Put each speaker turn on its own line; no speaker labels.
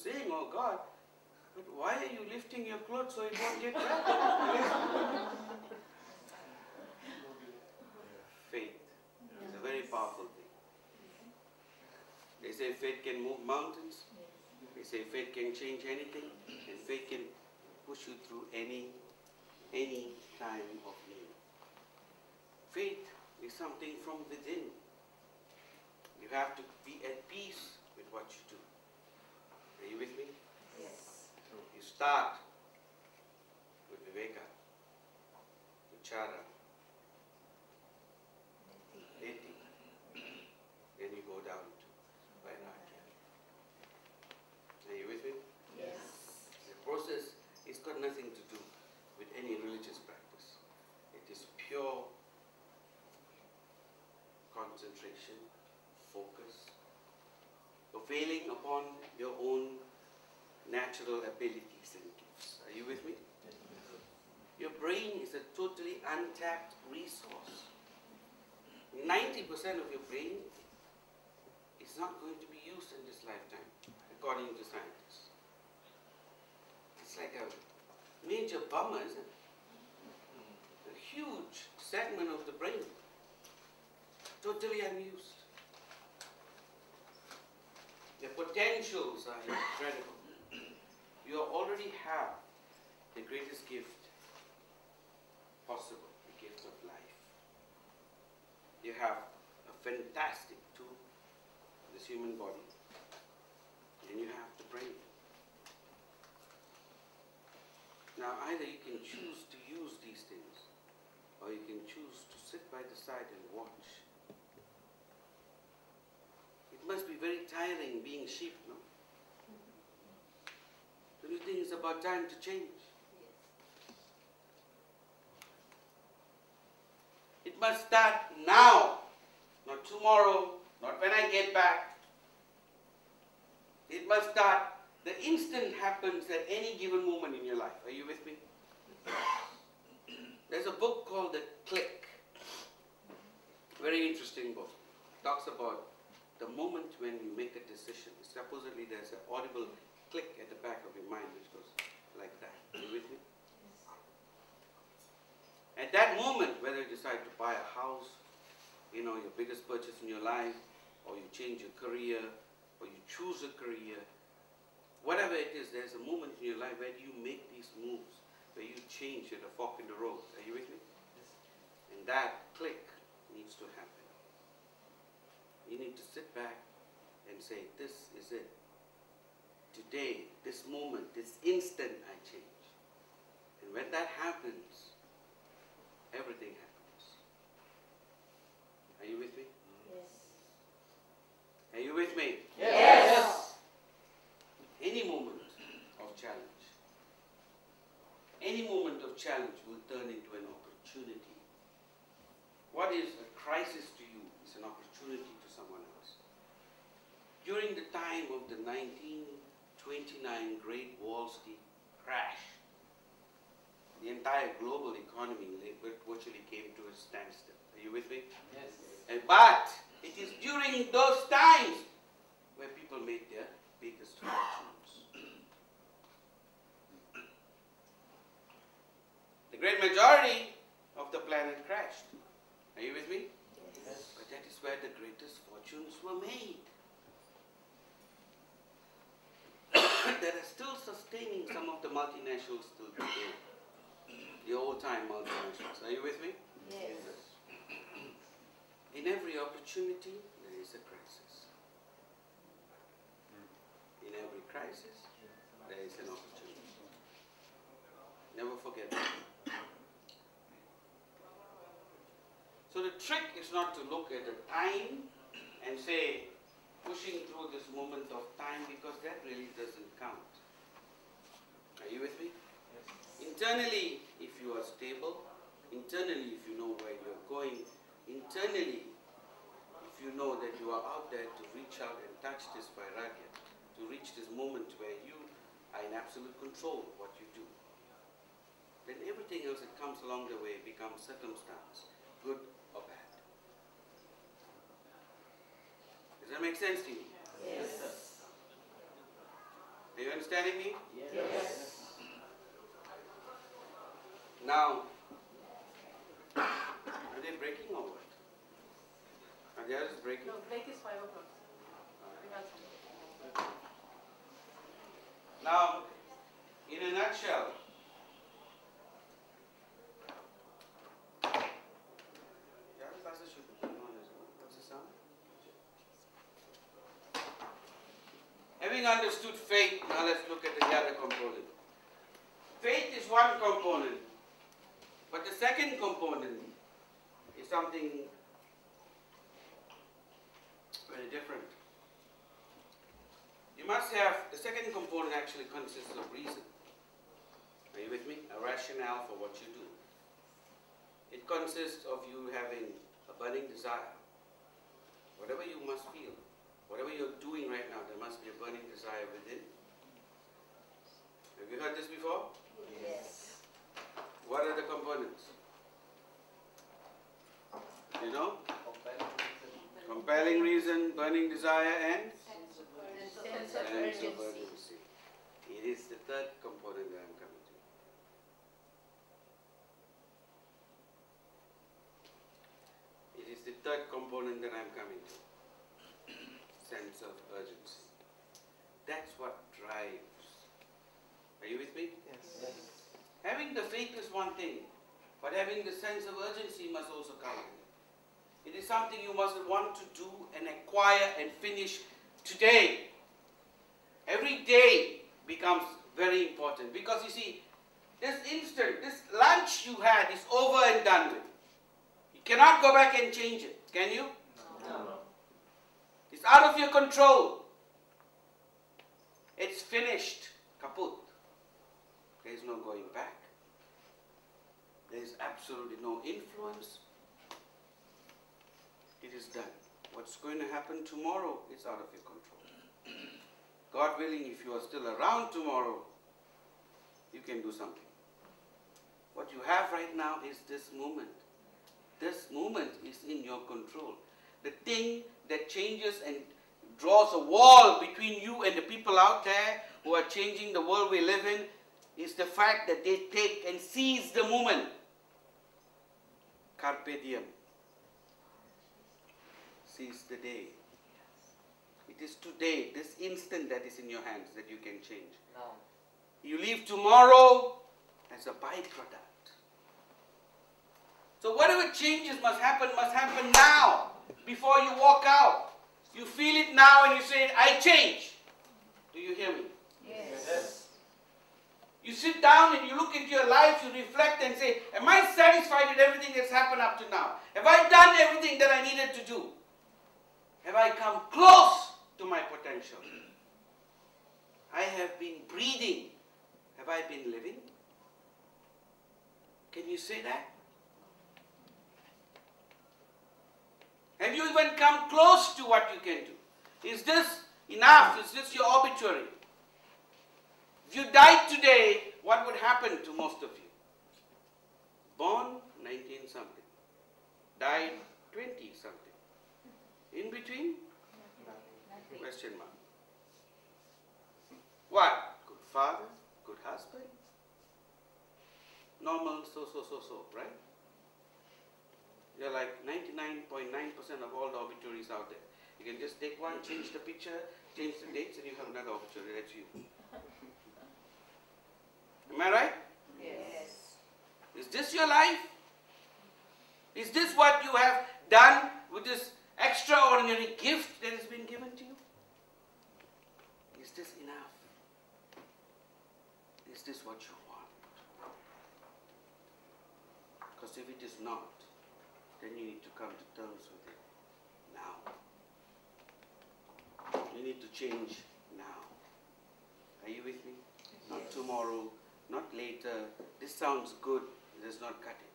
saying, oh God, but why are you lifting your clothes so it won't get wet? Faith is a very powerful thing. They say faith can move mountains. They say faith can change anything. And faith can push you through any time of need. Faith is something from within. You have to be at peace with what you do. Are you with me?
Yes.
You start with Viveka, Vichara, Neti. Then you go down to Vairagya. Are you with me?
Yes.
The process has got nothing to do with any religious practice. It is pure concentration, focus, availing upon your own natural abilities and gifts. Are you with me? Your brain is a totally untapped resource. 90% of your brain is not going to be used in this lifetime, according to scientists. It's like a major bummer, isn't it? A huge segment of the brain, totally unused. The potentials are incredible. You already have the greatest gift possible, the gift of life. You have a fantastic tool, this human body, and you have the brain. Now either you can choose to use these things, or you can choose to sit by the side and watch. It must be very tiring being sheep, no? Don't you think it's about time to change? It must start now, not tomorrow, not when I get back. It must start the instant happens at any given moment in your life. Are you with me? There's a book called The Click. Very interesting book. Talks about the moment when you make a decision. Supposedly there's an audible click at the back of your mind which goes like that. Are you with me? At that moment, whether you decide to buy a house, your biggest purchase in your life, or you change your career, or you choose a career, whatever it is, there's a moment in your life where you make these moves, where you change at a fork in the road. Are you with me? Yes. And that click needs to happen. You need to sit back and say, this is it. Today, this moment, this instant, I change. And when that happens, everything happens. Are you with me?
Yes.
Are you with me?
Yes.
Any moment of challenge, any moment of challenge will turn into an opportunity. What is a crisis to you is an opportunity to someone else. During the time of the 1929 Great Wall Street crash, the entire global economy virtually came to a standstill. Are you with me?
Yes.
But it is during those times where people made their biggest fortunes. The great majority of the planet crashed. Are you with me?
Yes.
But that is where the greatest fortunes were made. That are still sustaining some of the multinationals still today. The old-time multinationals. Are you with me?
Yes.
In every opportunity, there is a crisis. In every crisis, there is an opportunity. Never forget that. So the trick is not to look at the time and say, pushing through this moment of time, because that really doesn't count. Are you with me? Internally, if you are stable, internally, if you know where you're going, internally, if you know that you are out there to reach out and touch this vairagya, to reach this moment where you are in absolute control of what you do, then everything else that comes along the way becomes circumstance, good or bad. Does that make sense to you?
Yes.
Are understanding me?
Yes.
Now, are they breaking or what? Are the others breaking?
No, break is 5 o'clock. We have some.
Now, in a nutshell, the other classes should be going on as well. What's the sound? Having understood faith, now let's look at the other component. Faith is one component, but the second component is something very different. You must have, the second component actually consists of reason. Are you with me? A rationale for what you do. It consists of you having a burning desire. Whatever you must feel, whatever you're doing right now, there must be a burning desire within. Have you heard this before?
Yes.
What are the components? You know? Compelling reason, burning desire, and
Sense of urgency.
It is the third component that I'm coming to. It is the third component that I'm coming to. Sense of urgency. That's what drives. Are you with me?
Yes.
Having the faith is one thing, but having the sense of urgency must also come in. It is something you must want to do and acquire and finish today. Every day becomes very important because you see, this instant, this lunch you had is over and done with. You cannot go back and change it, can you?
No.
It's out of your control. It's finished, kaput. There is no going back. There is absolutely no influence. It is done. What's going to happen tomorrow is out of your control. God willing, if you are still around tomorrow, you can do something. What you have right now is this moment. This moment is in your control. The thing that changes and draws a wall between you and the people out there who are changing the world we live in is the fact that they take and seize the moment. Carpe diem. Seize the day. It is today, this instant that is in your hands that you can change.
No.
You leave tomorrow as a byproduct. So whatever changes must happen now before you walk out. You feel it now and you say, I change. Do you hear me?
Yes.
You sit down and you look into your life, you reflect and say, am I satisfied with everything that's happened up to now? Have I done everything that I needed to do? Have I come close to my potential? I have been breathing. Have I been living? Can you say that? Have you even come close to what you can do? Is this enough? Is this your obituary? If you died today, what would happen to most of you? Born 19 something. Died 20 something. In between? Question mark. What? Good father? Good husband? Normal, so, right? You're like 99.9% of all the obituaries out there. You can just take one, change the picture, change the dates, and you have another obituary. That's you. Am I right?
Yes.
Is this your life? Is this what you have done with this extraordinary gift that has been given to you? Is this enough? Is this what you want? Because if it is not, then you need to come to terms with it now. You need to change now. Are you with me? Not tomorrow, not later. This sounds good. It does not cut it.